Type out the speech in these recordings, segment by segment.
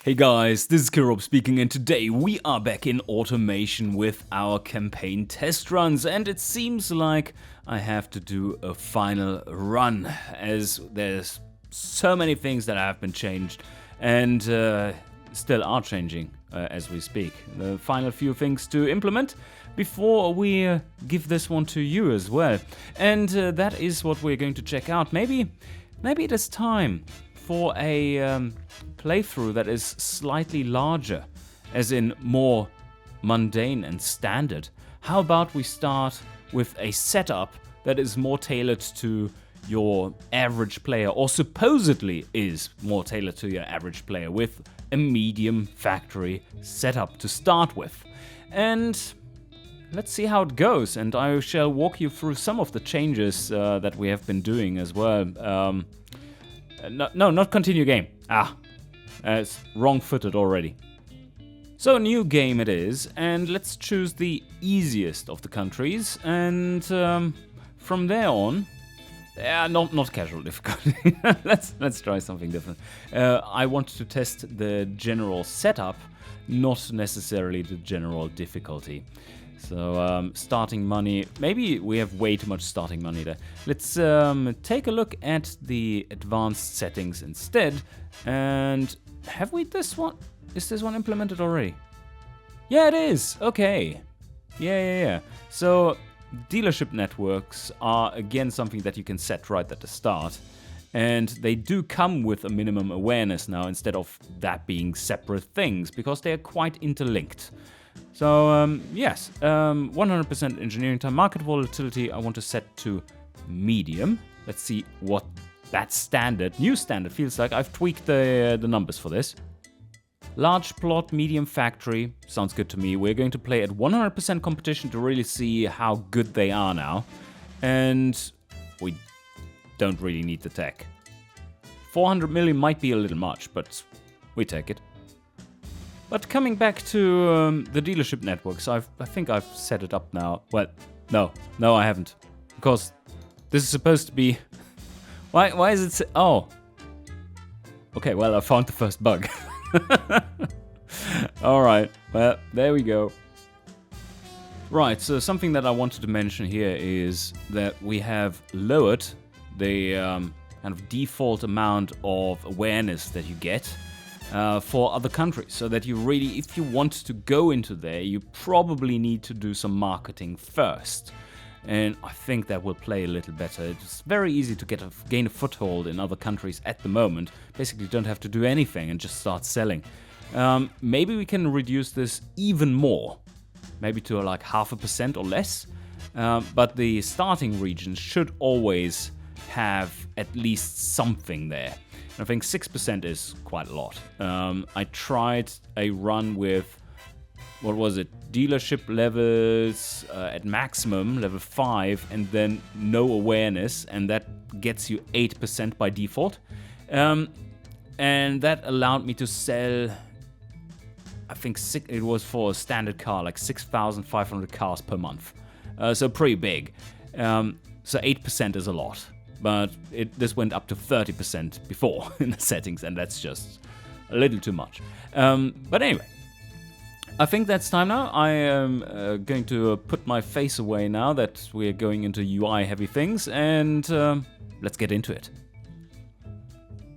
Hey guys, this is Kirob speaking, and today we are back in automation with our campaign test runs, and it seems like I have to do a final run as there's so many things that have been changed and still are changing as we speak. The final few things to implement before we give this one to you as well, and that is what we're going to check out. Maybe it is time for a playthrough that is slightly larger, as in more mundane and standard. How about we start with a setup that is more tailored to your average player, or supposedly is more tailored to your average player, with a medium factory setup to start with. And let's see how it goes, and I shall walk you through some of the changes that we have been doing as well. No, not continue game. It's wrong-footed already. So new game it is, and let's choose the easiest of the countries, and from there on, not casual difficulty. let's try something different. I want to test the general setup, not necessarily the general difficulty. So starting money, maybe we have way too much starting money there. Let's take a look at the advanced settings instead. And have we this one? Is this one implemented already? Yeah, it is. Okay. Yeah. So dealership networks are again something that you can set right at the start. And they do come with a minimum awareness now, instead of that being separate things, because they are quite interlinked. So yes, 100% engineering time. Market volatility I want to set to medium. Let's see what that new standard feels like. I've tweaked the numbers for this. Large plot, medium factory, sounds good to me. We're going to play at 100% competition to really see how good they are now. And we don't really need the tech. 400 million might be a little much, but we take it. But coming back to the dealership networks, I think I've set it up now. Well, no, I haven't. Because this is supposed to be... Why is it... Oh. Okay, well, I found the first bug. Alright, well, there we go. Right, so something that I wanted to mention here is that we have lowered the kind of default amount of awareness that you get for other countries, so that you really, if you want to go into there, you probably need to do some marketing first. And I think that will play a little better. It's very easy to gain a foothold in other countries at the moment. Basically, you don't have to do anything and just start selling. Maybe we can reduce this even more, maybe to like 0.5% or less. But the starting regions should always have at least something there. And I think 6% is quite a lot. I tried a run with, what was it, dealership levels at maximum, level 5, and then no awareness, and that gets you 8% by default. And that allowed me to sell, I think it was for a standard car, like 6,500 cars per month. So pretty big. So 8% is a lot. But this went up to 30% before in the settings, and that's just a little too much. But anyway, I think that's time now. I am going to put my face away now that we're going into UI-heavy things, and let's get into it.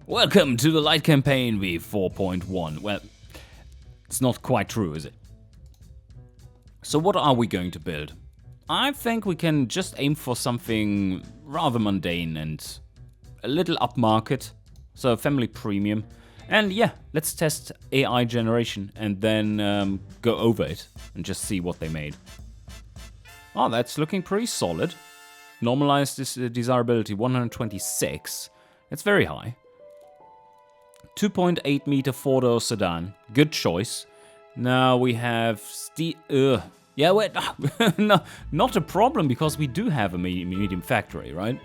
Welcome to the light campaign V4.1. Well, it's not quite true, is it? So what are we going to build? I think we can just aim for something rather mundane and a little upmarket, so family premium. And yeah, let's test AI generation and then go over it and just see what they made. Oh, that's looking pretty solid. Normalized desirability 126. That's very high. 2.8 meter four-door sedan. Good choice. Now we have yeah, wait, no, not a problem, because we do have a medium factory, right?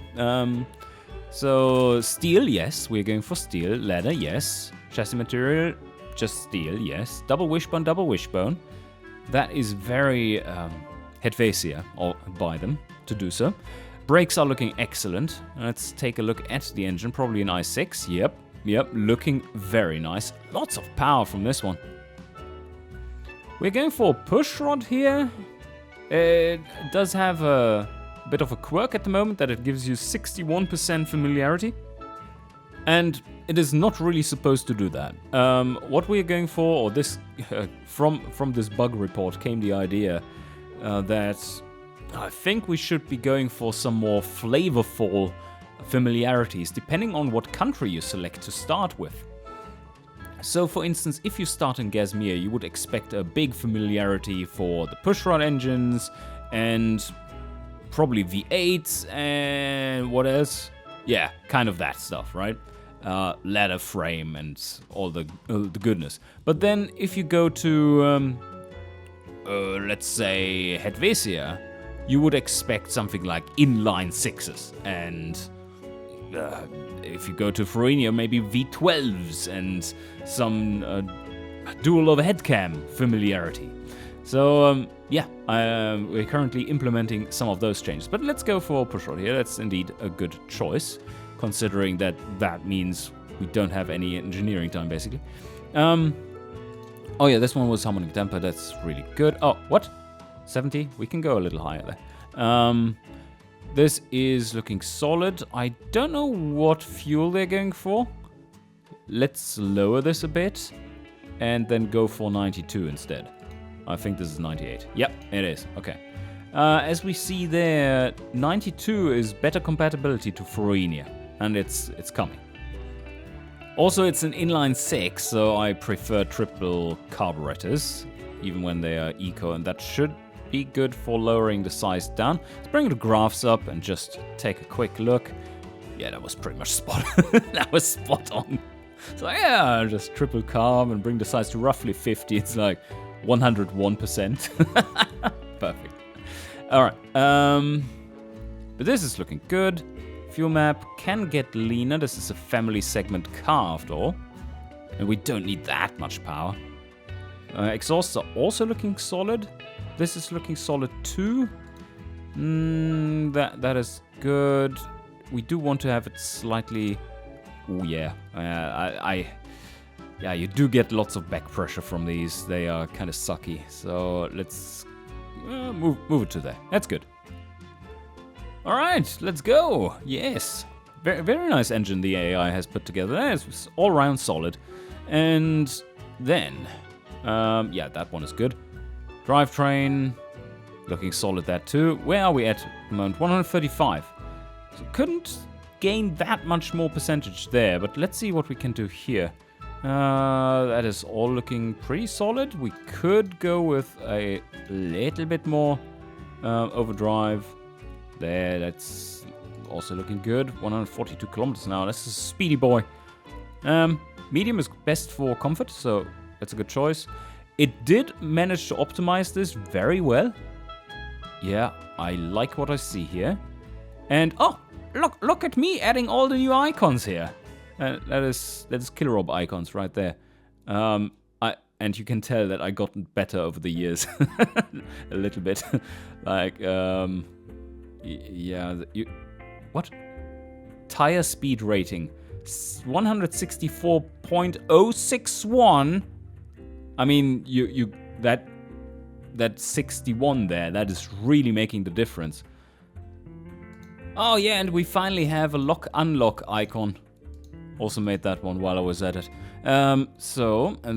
So steel, yes, we're going for steel. Leather, yes. Chassis material, just steel, yes. Double wishbone. That is very head fascia, I'll buy them to do so. Brakes are looking excellent. Let's take a look at the engine, probably an i6, yep. Yep, looking very nice. Lots of power from this one. We're going for a push rod here. It does have a bit of a quirk at the moment that it gives you 61% familiarity. And it is not really supposed to do that. What we're going for, or this, from this bug report came the idea that I think we should be going for some more flavorful familiarities, depending on what country you select to start with. So, for instance, if you start in Gazmir, you would expect a big familiarity for the pushrod engines and probably V8s and what else? Yeah, kind of that stuff, right? Ladder frame and all the goodness. But then if you go to, let's say, Helvetia, you would expect something like inline sixes, and if you go to Florinia, maybe V12s and some dual overhead cam familiarity. So yeah, we're currently implementing some of those changes. But let's go for pushrod here. That's indeed a good choice, considering that means we don't have any engineering time, basically. Oh yeah, this one was harmonic temper. That's really good. Oh, what? 70? We can go a little higher there. This is looking solid. I don't know what fuel they're going for. Let's lower this a bit and then go for 92 instead. I think this is 98. Yep, it is. Okay. As we see there, 92 is better compatibility to Florinia, and it's coming. Also, it's an inline 6, so I prefer triple carburetors, even when they are eco, and that should be good for lowering the size down. Let's bring the graphs up and just take a quick look. Yeah, that was pretty much spot on. That was spot on. So yeah, just triple carb and bring the size to roughly 50. It's like 101%. Perfect. All right. But this is looking good. Fuel map can get leaner. This is a family segment car after all, and we don't need that much power. Exhausts are also looking solid. This is looking solid too. That is good. We do want to have it slightly. Oh yeah, yeah. You do get lots of back pressure from these. They are kind of sucky. So let's move it to there. That's good. All right, let's go. Yes, very nice engine the AI has put together. It's all round solid. And then, yeah, that one is good. Drivetrain, looking solid that too. Where are we at the moment? 135. So couldn't gain that much more percentage there, but let's see what we can do here. That is all looking pretty solid. We could go with a little bit more overdrive. There, that's also looking good. 142 kilometers an hour. This is a speedy boy. Medium is best for comfort, so that's a good choice. It did manage to optimize this very well. Yeah, I like what I see here. And oh, look at me adding all the new icons here. That is Killerob icons right there. And you can tell that I gotten better over the years, a little bit. Like yeah, what? Tire speed rating 164.061. I mean, that 61 there, that is really making the difference. Oh yeah, and we finally have a lock-unlock icon. Also made that one while I was at it. And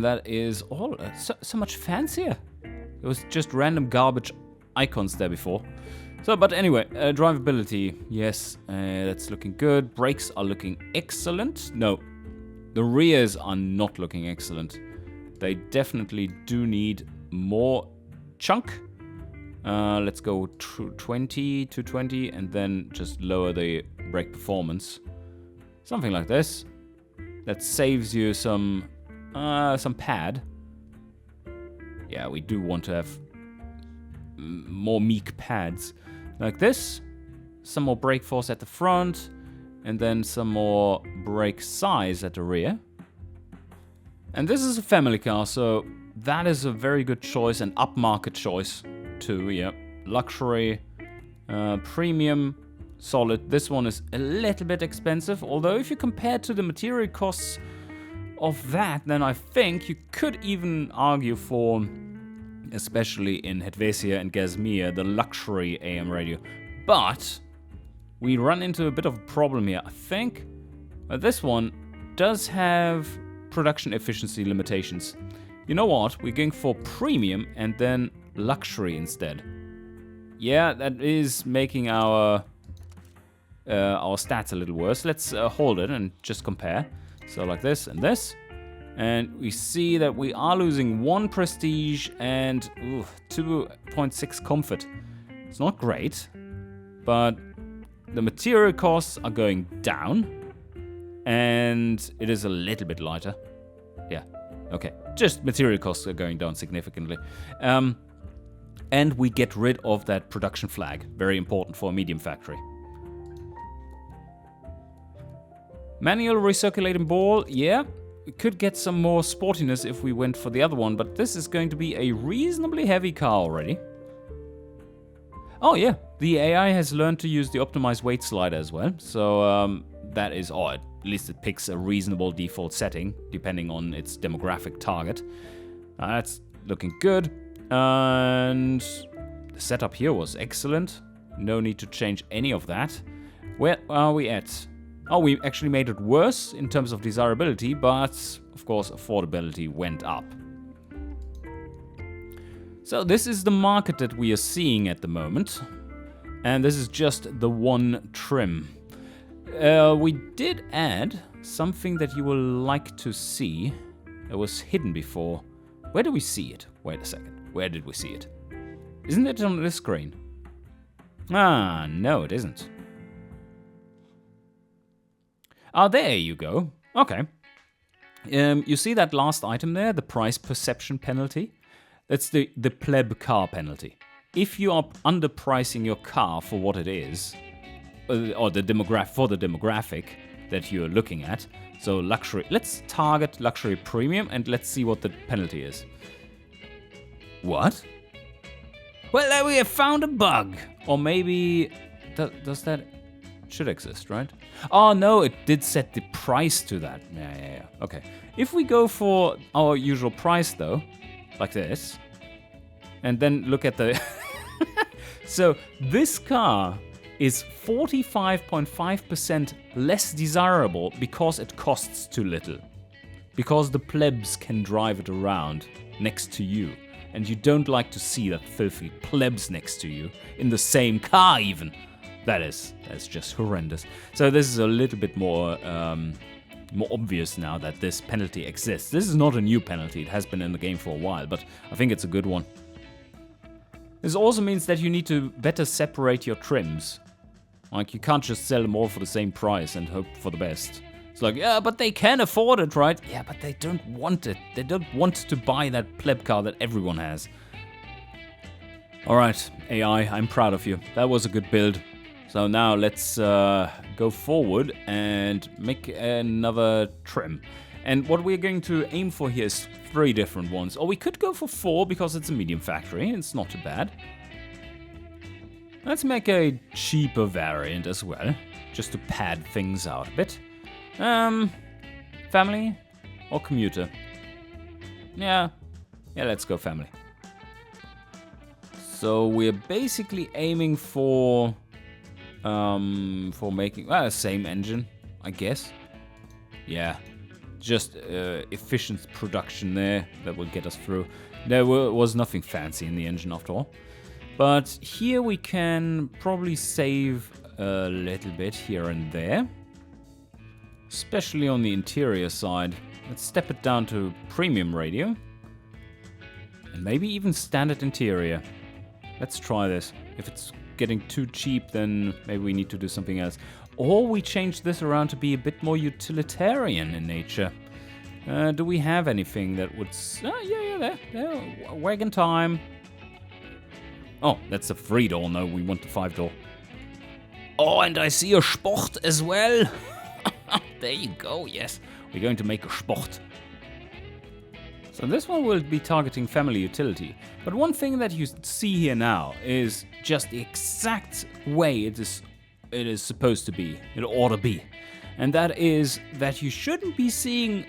that is all so much fancier. It was just random garbage icons there before. So, but anyway, drivability, yes, that's looking good. Brakes are looking excellent. No, the rears are not looking excellent. They definitely do need more chunk. Let's go 20 to 20 and then just lower the brake performance. Something like this. That saves you some pad. Yeah, we do want to have more meek pads. Like this. Some more brake force at the front. And then some more brake size at the rear. And this is a family car, so that is a very good choice, an upmarket choice too, yeah. Luxury, premium, solid. This one is a little bit expensive, although if you compare to the material costs of that, then I think you could even argue for, especially in Helvetia and Gazmir, the luxury AM radio. But we run into a bit of a problem here. I think this one does have production efficiency limitations. You know what? We're going for premium and then luxury instead. Yeah, that is making our stats a little worse. Let's hold it and just compare. So like this and this. And we see that we are losing 1 prestige and 2.6 comfort. It's not great, but the material costs are going down and it is a little bit lighter. Yeah, okay. Just material costs are going down significantly. And we get rid of that production flag. Very important for a medium factory. Manual recirculating ball, yeah. We could get some more sportiness if we went for the other one, but this is going to be a reasonably heavy car already. Oh yeah, the AI has learned to use the optimized weight slider as well, so that is odd. At least it picks a reasonable default setting, depending on its demographic target. That's looking good. And the setup here was excellent. No need to change any of that. Where are we at? Oh, we actually made it worse in terms of desirability, but of course affordability went up. So this is the market that we are seeing at the moment. And this is just the one trim. We did add something that you will like to see. It was hidden before. Where do we see it? Wait a second. Where did we see it? Isn't it on this screen? Ah, no, it isn't. Ah, there you go. Okay. You see that last item there, the price perception penalty? That's the pleb car penalty. If you are underpricing your car for what it is, or the demographic that you're looking at, so luxury. Let's target luxury premium and let's see what the penalty is. What? Well, we have found a bug. Or maybe does that should exist, right? Oh no, it did set the price to that. Yeah. Okay. If we go for our usual price though, like this, and then look at the so this car is 45.5% less desirable because it costs too little. Because the plebs can drive it around next to you. And you don't like to see that filthy plebs next to you in the same car even. That's just horrendous. So this is a little bit more obvious now that this penalty exists. This is not a new penalty. It has been in the game for a while, but I think it's a good one. This also means that you need to better separate your trims. Like, you can't just sell them all for the same price and hope for the best. It's like, yeah, but they can afford it, right? Yeah, but they don't want it. They don't want to buy that pleb car that everyone has. Alright, AI, I'm proud of you. That was a good build. So now let's go forward and make another trim. And what we're going to aim for here is 3 different ones. Or we could go for 4 because it's a medium factory. It's not too bad. Let's make a cheaper variant as well, just to pad things out a bit. Family or commuter? Yeah, let's go family. So we're basically aiming for making same engine, I guess. Yeah, just efficient production there that will get us through. There was nothing fancy in the engine after all. But here we can probably save a little bit here and there. Especially on the interior side. Let's step it down to premium radio. And maybe even standard interior. Let's try this. If it's getting too cheap, then maybe we need to do something else. Or we change this around to be a bit more utilitarian in nature. Do we have anything that would... there. Wagon time. Oh, that's a 3-door. No, we want the 5-door. Oh, and I see a Sport as well. There you go, yes. We're going to make a Sport. So this one will be targeting family utility. But one thing that you see here now is just the exact way it is it is supposed to be, it ought to be. And that is that you shouldn't be seeing,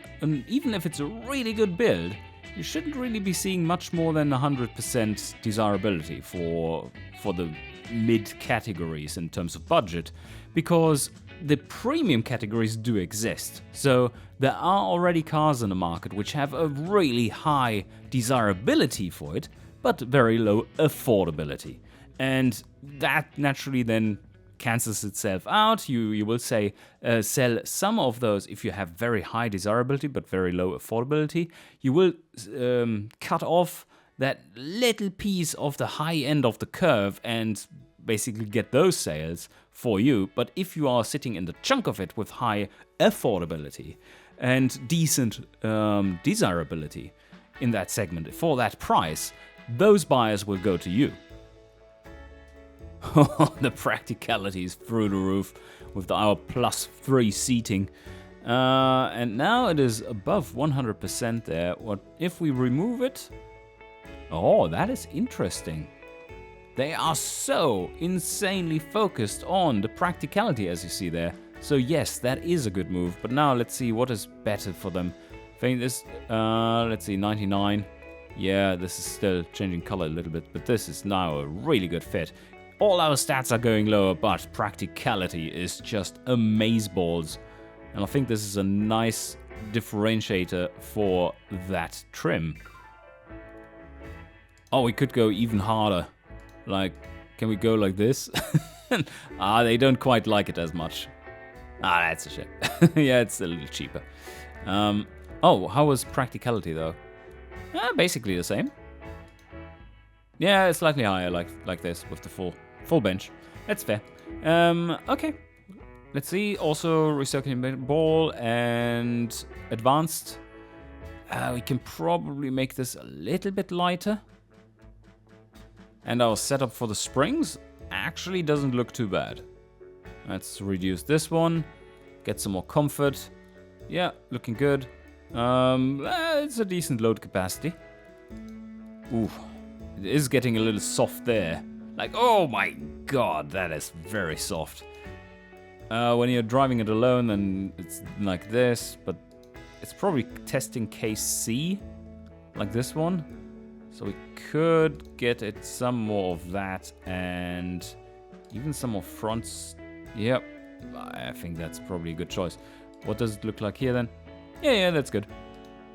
even if it's a really good build, you shouldn't really be seeing much more than 100% desirability for the mid categories in terms of budget, because the premium categories do exist. So there are already cars in the market which have a really high desirability for it, but very low affordability. And that naturally then cancels itself out. You will say sell some of those if you have very high desirability but very low affordability. You will cut off that little piece of the high end of the curve and basically get those sales for you. But if you are sitting in the chunk of it with high affordability and decent desirability in that segment for that price, those buyers will go to you. The practicality is through the roof with our +3 seating. And now it is above 100% there. What if we remove it? Oh, that is interesting. They are so insanely focused on the practicality, as you see there. So yes, that is a good move. But now let's see what is better for them. I think this, let's see, 99. Yeah, this is still changing color a little bit, but this is now a really good fit. All our stats are going lower, but practicality is just amazeballs. And I think this is a nice differentiator for that trim. Oh, we could go even harder. Like, can we go like this? They don't quite like it as much. That's a shame. Yeah, it's a little cheaper. Oh, how was practicality though? Basically the same. Yeah, it's slightly higher like this with the full bench. That's fair. Okay. Let's see. Also recirculating ball and advanced. We can probably make this a little bit lighter. And our setup for the springs actually doesn't look too bad. Let's reduce this one. Get some more comfort. Yeah, looking good. It's a decent load capacity. Ooh, it is getting a little soft there. Like, oh my god, that is very soft. When you're driving it alone, then it's like this, but it's probably testing case C, like this one. So we could get it some more of that and even some more fronts. Yep, I think that's probably a good choice. What does it look like here then? Yeah, that's good.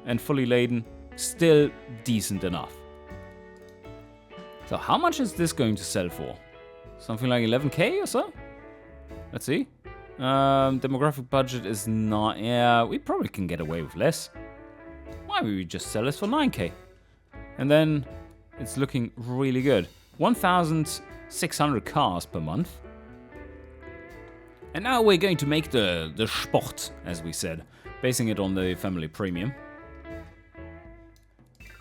And fully laden, still decent enough. So how much is this going to sell for? Something like 11k or so? Let's see. Demographic budget is not... Yeah, we probably can get away with less. Why would we just sell this for 9k? And then it's looking really good. 1,600 cars per month. And now we're going to make the Sport, as we said, basing it on the family premium.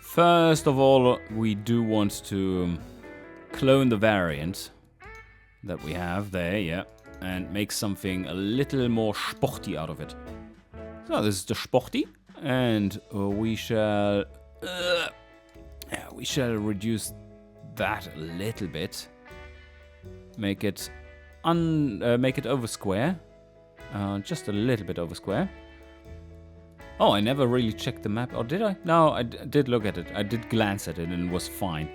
First of all, we do want to clone the variant that we have there, yeah, and make something a little more sporty out of it. So this is the Sporty, and we shall reduce that a little bit. Make it over square, just a little bit over square. Oh, I never really checked the map. Or did I? No, I did look at it. I did glance at it and it was fine.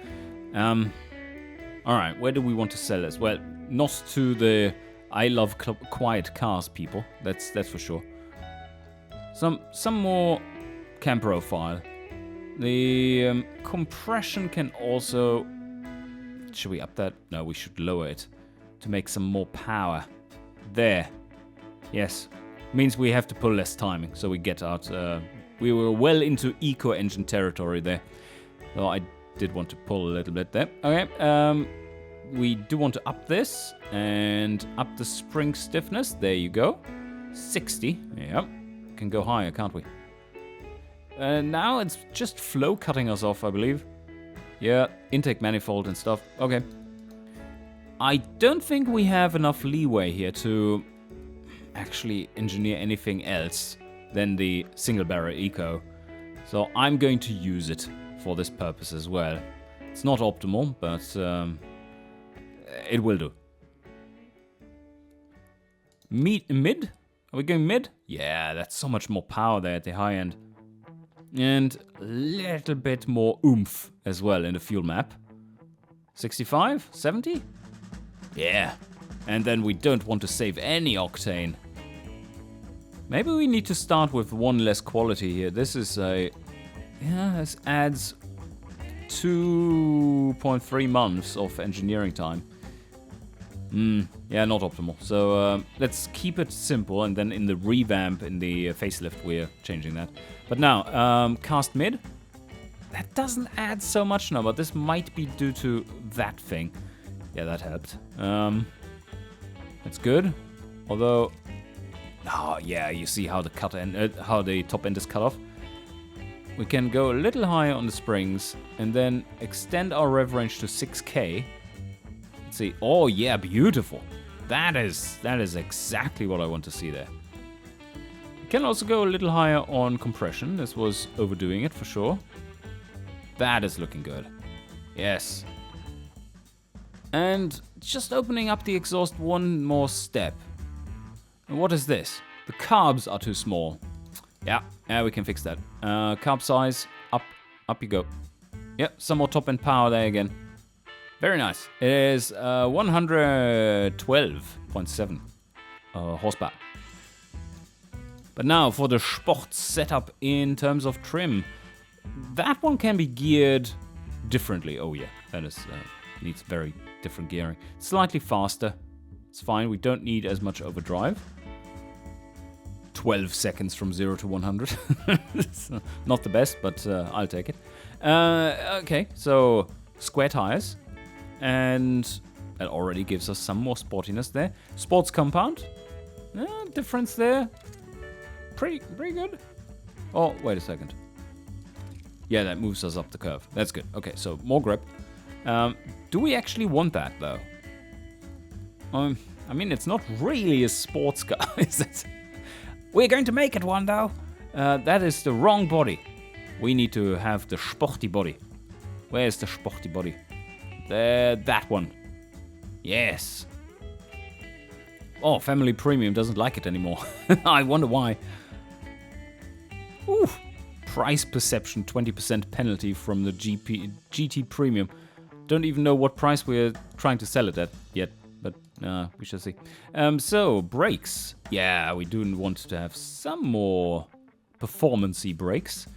Alright, where do we want to sell this? Well, not to the I love quiet cars people. That's for sure. Some more cam profile. The compression can also... Should we up that? No, we should lower it to make some more power. There. Yes. Means we have to pull less timing, so we get out. We were well into eco engine territory there. So I did want to pull a little bit there. Okay. We do want to up this and up the spring stiffness. There you go. 60. Yep. Can go higher, can't we? Now it's just flow cutting us off, I believe. Yeah, intake manifold and stuff. Okay. I don't think we have enough leeway here to actually engineer anything else than the single barrel eco. So I'm going to use it for this purpose as well. It's not optimal, but it will do. Mid? Are we going mid? Yeah, that's so much more power there at the high end. And a little bit more oomph as well in the fuel map. 65? 70? Yeah. And then we don't want to save any octane. Maybe we need to start with one less quality here. This is a... Yeah, this adds 2.3 months of engineering time. Yeah, not optimal. So let's keep it simple, and then in the revamp, in the facelift, we're changing that. But now, cast mid. That doesn't add so much now, but this might be due to that thing. Yeah, that helped. That's good. Although, oh yeah, you see how the how the top end is cut off. We can go a little higher on the springs and then extend our rev range to 6K. Let's see. Oh yeah, beautiful. That is exactly what I want to see there. We can also go a little higher on compression. This was overdoing it for sure. That is looking good. Yes. And just opening up the exhaust one more step. And what is this? The carbs are too small. Yeah, we can fix that. Carb size, up you go. Yep, some more top end power there again. Very nice. It is 112.7 horsepower. But now for the Sport setup in terms of trim. That one can be geared differently. Oh yeah, that is needs very different gearing. Slightly faster. It's fine. We don't need as much overdrive. 12 seconds from 0 to 100. It's not the best, but I'll take it. Okay, so square tires. And that already gives us some more sportiness there. Sports compound. Difference there. Pretty good. Oh, wait a second. Yeah, that moves us up the curve. That's good. Okay, so more grip. Do we actually want that, though? I mean, it's not really a sports car, is it? We're going to make it one, though. That is the wrong body. We need to have the sporty body. Where's the sporty body? There, that one. Yes. Oh, Family Premium doesn't like it anymore. I wonder why. Ooh. Price perception, 20% penalty from the GT Premium. Don't even know what price we're trying to sell it at yet, but we shall see. So, brakes. Yeah, we do want to have some more performance-y brakes.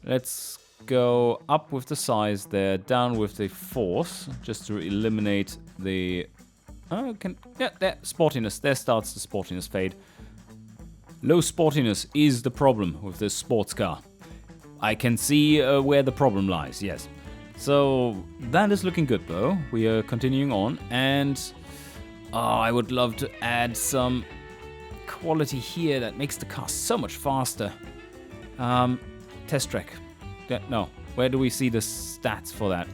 Let's go up with the size there, down with the force, just to eliminate the... there, sportiness. There starts the sportiness fade. Low sportiness is the problem with this sports car. I can see where the problem lies, yes. So, that is looking good, though. We are continuing on, and I would love to add some quality here that makes the car so much faster. Test track. No, where do we see the stats for that?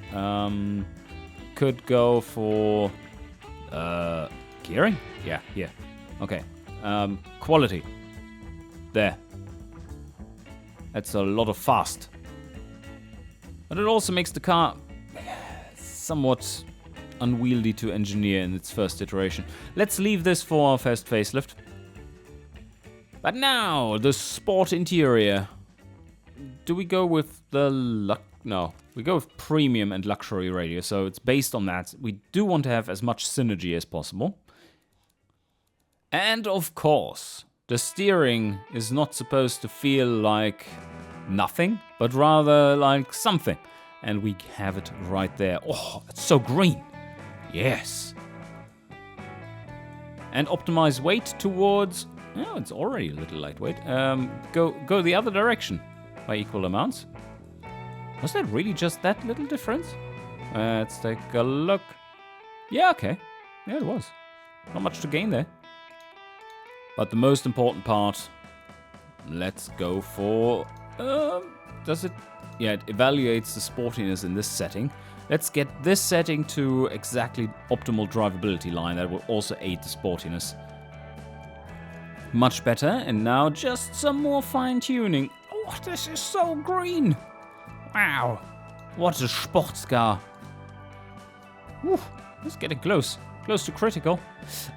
Could go for gearing? Yeah, here. Okay. Quality. There. That's a lot of fast. But it also makes the car somewhat unwieldy to engineer in its first iteration. Let's leave this for our first facelift. But now, the sport interior. Do we go with the No, we go with premium and luxury radio, so it's based on that. We do want to have as much synergy as possible. And of course, the steering is not supposed to feel like nothing, but rather like something. And we have it right there. Oh, it's so green. Yes. And optimize weight towards... Oh, it's already a little lightweight. Go the other direction by equal amounts. Was that really just that little difference? Let's take a look. Yeah, okay. Yeah, it was. Not much to gain there. But the most important part, let's go for... does it... Yeah, it evaluates the sportiness in this setting. Let's get this setting to exactly optimal drivability line. That will also aid the sportiness. Much better. And now just some more fine-tuning. Oh, this is so green. Wow. What a sports car. Whew, let's get it close. Close to critical.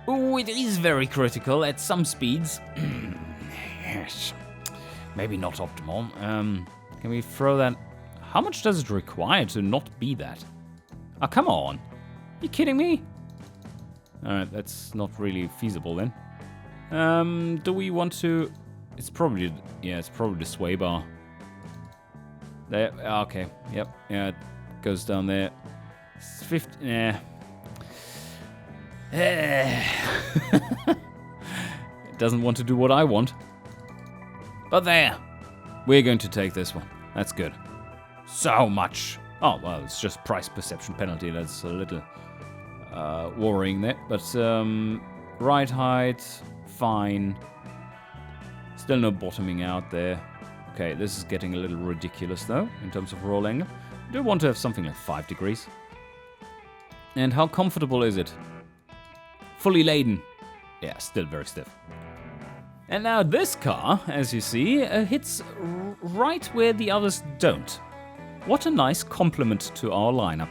Ooh, it is very critical at some speeds. Yes. Maybe not optimal. Can we throw that? How much does it require to not be that? Oh, come on. Are you kidding me? Alright, that's not really feasible then. Do we want to... It's probably... Yeah, it's probably the sway bar. There. Okay. Yep. Yeah, it goes down there. It's 50... Yeah. It doesn't want to do what I want. But there. We're going to take this one. That's good. So much. Oh, well, it's just price perception penalty. That's a little worrying there. But right height, fine. Still no bottoming out there. Okay, this is getting a little ridiculous, though, in terms of roll angle. I do want to have something like 5 degrees. And how comfortable is it? Fully laden. Yeah, still very stiff. And now this car, as you see, hits right where the others don't. What a nice compliment to our lineup.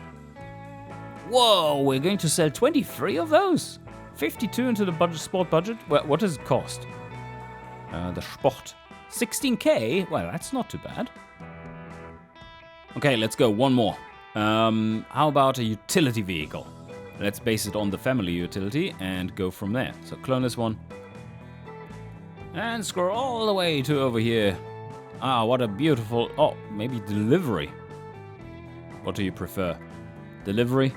Whoa, we're going to sell 23 of those? 52 into the budget, sport budget? Well, what does it cost? The Sport. 16k? Well, that's not too bad. Okay, let's go. One more. How about a utility vehicle? Let's base it on the family utility and go from there. So clone this one. And scroll all the way to over here. Ah, what a beautiful... Oh, maybe delivery. What do you prefer? Delivery?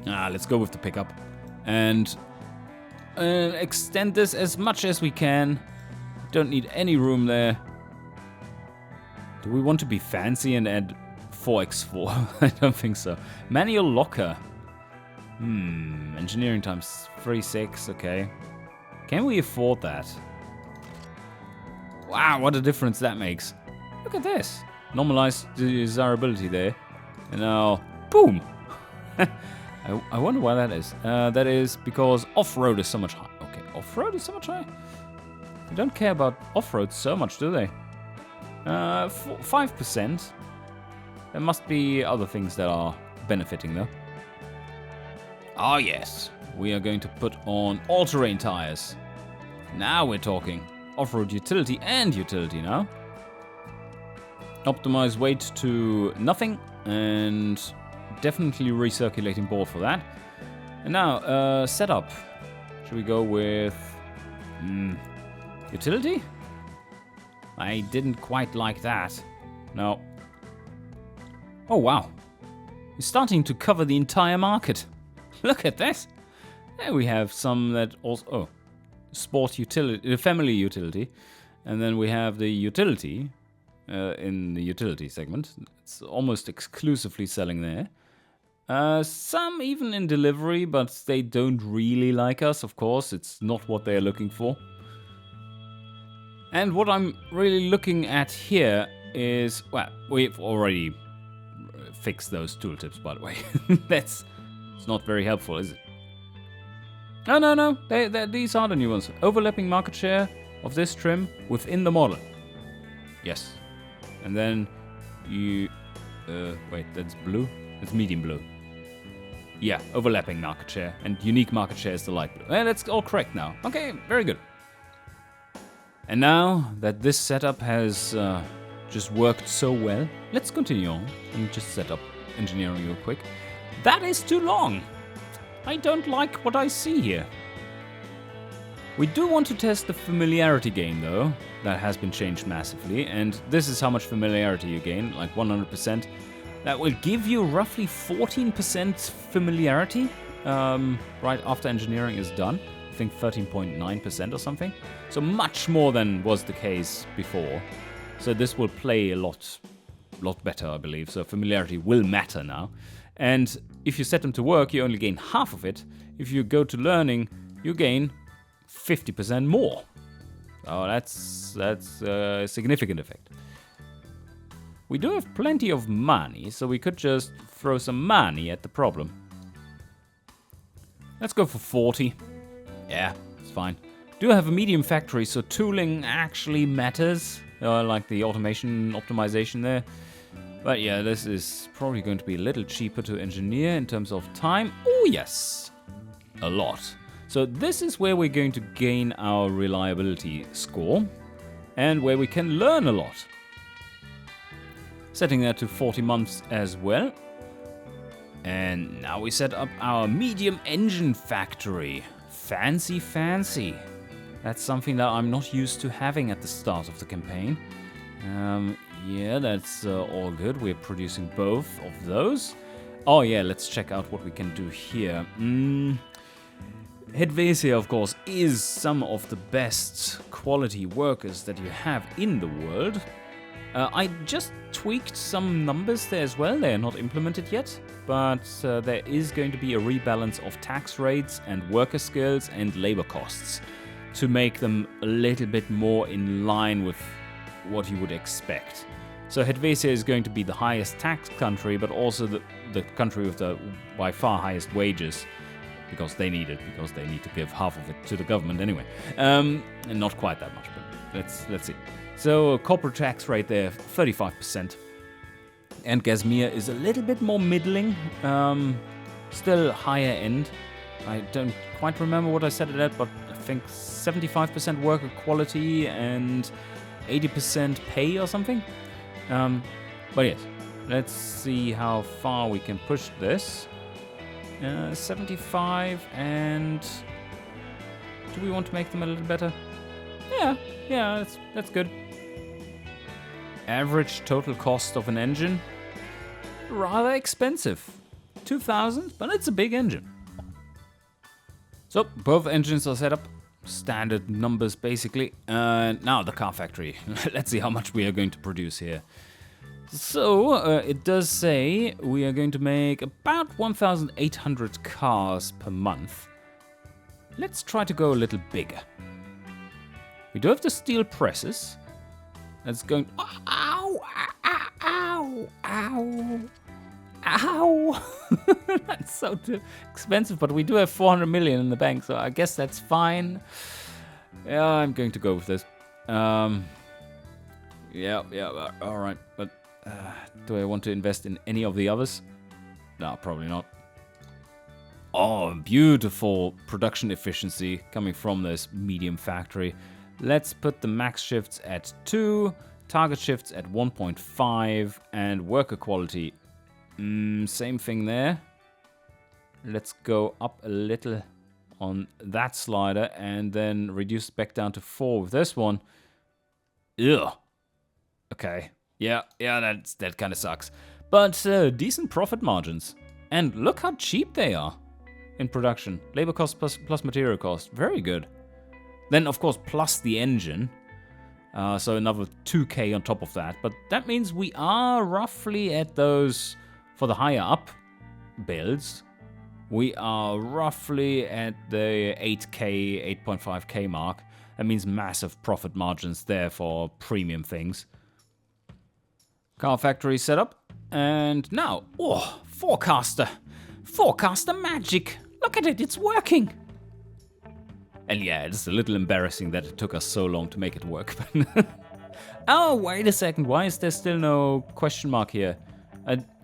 Ah, let's go with the pickup. And extend this as much as we can. Don't need any room there. Do we want to be fancy and add 4x4? I don't think so. Manual locker. Engineering times 3.6, okay. Can we afford that? Wow, what a difference that makes. Look at this. Normalized desirability there. And now, boom! I wonder why that is. That is because off-road is so much higher. Okay, off-road is so much higher? They don't care about off-road so much, do they? 5%. There must be other things that are benefiting, though. Ah, yes. We are going to put on all-terrain tires. Now we're talking. Off-road utility and utility now. Optimize weight to nothing. And definitely recirculating ball for that. And now, setup. Should we go with... utility? I didn't quite like that. No. Oh, wow. You're starting to cover the entire market. Look at this. There we have some that also... Oh. Sport utility, the family utility. And then we have the utility in the utility segment. It's almost exclusively selling there. Some even in delivery, but they don't really like us, of course. It's not what they're looking for. And what I'm really looking at here is... Well, we've already fixed those tooltips, by the way. It's not very helpful, is it? No. These are the new ones. Overlapping market share of this trim within the model. Yes. And then you... wait, that's blue? It's medium blue. Yeah, overlapping market share. And unique market share is the light blue. That's all correct now. Okay, very good. And now that this setup has just worked so well, let's continue on and just set up engineering real quick. That is too long. I don't like what I see here. We do want to test the familiarity gain, though. That has been changed massively, and this is how much familiarity you gain, like 100%. That will give you roughly 14% familiarity right after engineering is done. I think 13.9% or something. So much more than was the case before. So this will play a lot better, I believe. So familiarity will matter now. And if you set them to work, you only gain half of it. If you go to learning, you gain 50% more. Oh, that's a significant effect. We do have plenty of money, so we could just throw some money at the problem. Let's go for 40. Yeah, it's fine. Do have a medium factory, so tooling actually matters. Like the automation optimization there. But yeah, this is probably going to be a little cheaper to engineer in terms of time. Oh yes, a lot. So this is where we're going to gain our reliability score and where we can learn a lot. Setting that to 40 months as well. And now we set up our medium engine factory. Fancy, fancy. That's something that I'm not used to having at the start of the campaign. Yeah, that's all good. We're producing both of those. Oh yeah, let's check out what we can do here. Helvetia, of course, is some of the best quality workers that you have in the world. I just tweaked some numbers there as well. They're not implemented yet, but there is going to be a rebalance of tax rates and worker skills and labor costs to make them a little bit more in line with what you would expect. So Helvetia is going to be the highest tax country, but also the country with the by far highest wages, because they need it, because they need to give half of it to the government anyway. And not quite that much, but let's see. So corporate tax rate there, 35%. And Gazmir is a little bit more middling, still higher end. I don't quite remember what I said at that, but I think 75% worker quality and 80% pay or something. But yes, let's see how far we can push this. 75, and do we want to make them a little better? Yeah, that's good. Average total cost of an engine, rather expensive. 2,000, but it's a big engine. So both engines are set up. Standard numbers, basically. Now the car factory. Let's see how much we are going to produce here. So, it does say we are going to make about 1,800 cars per month. Let's try to go a little bigger. We do have the steel presses. That's going... Ow! Ow! Ow! Ow! That's so expensive, but we do have 400 million in the bank, so I guess that's fine. Yeah, I'm going to go with this. Yeah, alright, but do I want to invest in any of the others? No, probably not. Oh, beautiful production efficiency coming from this medium factory. Let's put the max shifts at 2, target shifts at 1.5, and worker quality. Same thing there. Let's go up a little on that slider and then reduce back down to 4 with this one. Ugh. Okay. Yeah, that kind of sucks. But decent profit margins. And look how cheap they are in production. Labor cost plus material cost. Very good. Then, of course, plus the engine. So another 2k on top of that. But that means we are roughly at those... For the higher up builds, we are roughly at the 8k, 8.5k mark. That means massive profit margins there for premium things. Car factory setup. And now, oh, forecaster. Forecaster magic. Look at it, it's working. And yeah, it's a little embarrassing that it took us so long to make it work. Oh, wait a second. Why is there still no question mark here?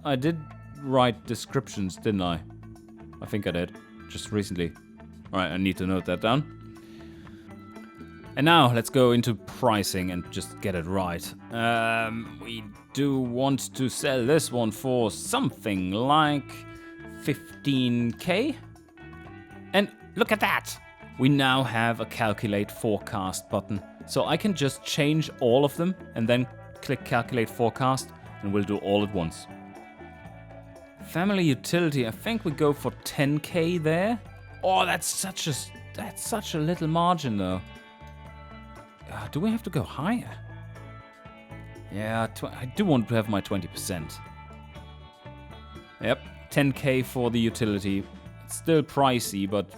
I did write descriptions, didn't I? I think I did, just recently. Alright, I need to note that down. And now, let's go into pricing and just get it right. We do want to sell this one for something like 15k. And look at that! We now have a calculate forecast button. So I can just change all of them and then click calculate forecast and we'll do all at once. Family utility, I think we go for 10k there. Oh, that's such a little margin though. Do we have to go higher? Yeah, I do want to have my 20%. Yep, 10k for the utility. It's still pricey, but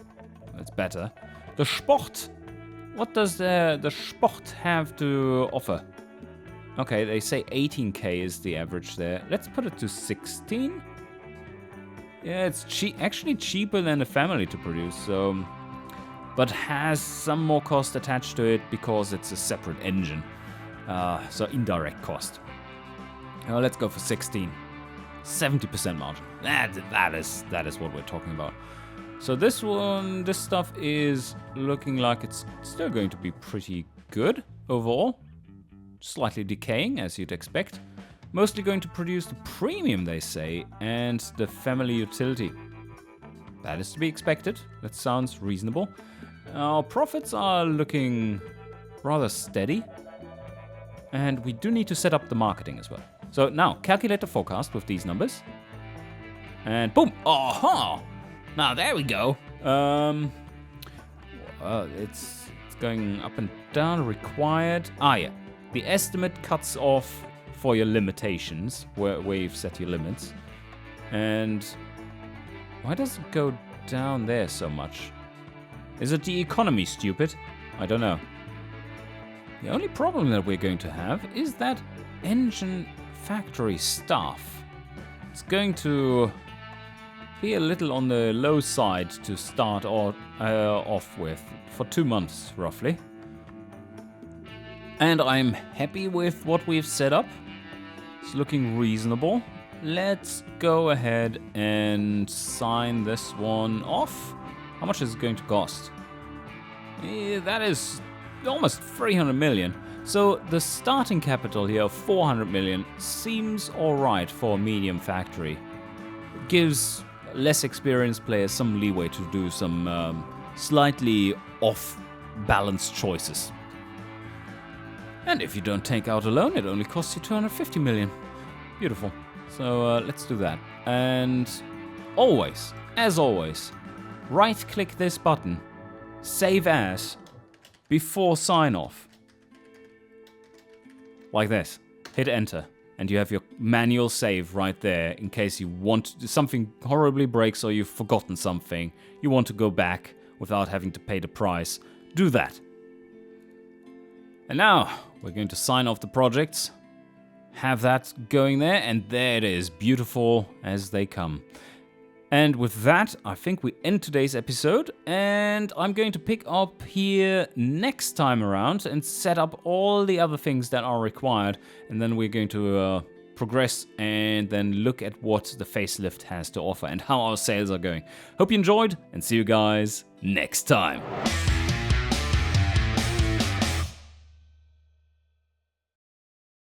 it's better. The Sport. What does the Sport have to offer? Okay, they say 18k is the average there. Let's put it to 16. Yeah, it's actually cheaper than a family to produce, so... But has some more cost attached to it because it's a separate engine. So indirect cost. Oh, let's go for 16. 70% margin. That is what we're talking about. So this stuff is looking like it's still going to be pretty good overall. Slightly decaying, as you'd expect. Mostly going to produce the premium, they say, and the family utility. That is to be expected. That sounds reasonable. Our profits are looking rather steady. And we do need to set up the marketing as well. So now, calculate the forecast with these numbers. And boom! Aha! Now there we go. It's going up and down. Required. Ah, yeah. The estimate cuts off for your limitations, where you've set your limits. And why does it go down there so much? Is it the economy, stupid? I don't know. The only problem that we're going to have is that engine factory staff. It's going to be a little on the low side to start off with for 2 months, roughly. And I'm happy with what we've set up. It's looking reasonable. Let's go ahead and sign this one off. How much is it going to cost? That is almost 300 million. So the starting capital here of 400 million seems alright for a medium factory. It gives less experienced players some leeway to do some slightly off-balance choices. And if you don't take out a loan, it only costs you 250 million. Beautiful. So let's do that. And always, as always, right-click this button, save as, before sign-off. Like this. Hit enter. And you have your manual save right there in case you want something horribly breaks or you've forgotten something. You want to go back without having to pay the price. Do that. And now we're going to sign off the projects. Have that going there, and there it is, beautiful as they come. And with that, I think we end today's episode, and I'm going to pick up here next time around and set up all the other things that are required, and then we're going to progress and then look at what the facelift has to offer and how our sales are going. Hope you enjoyed, and see you guys next time.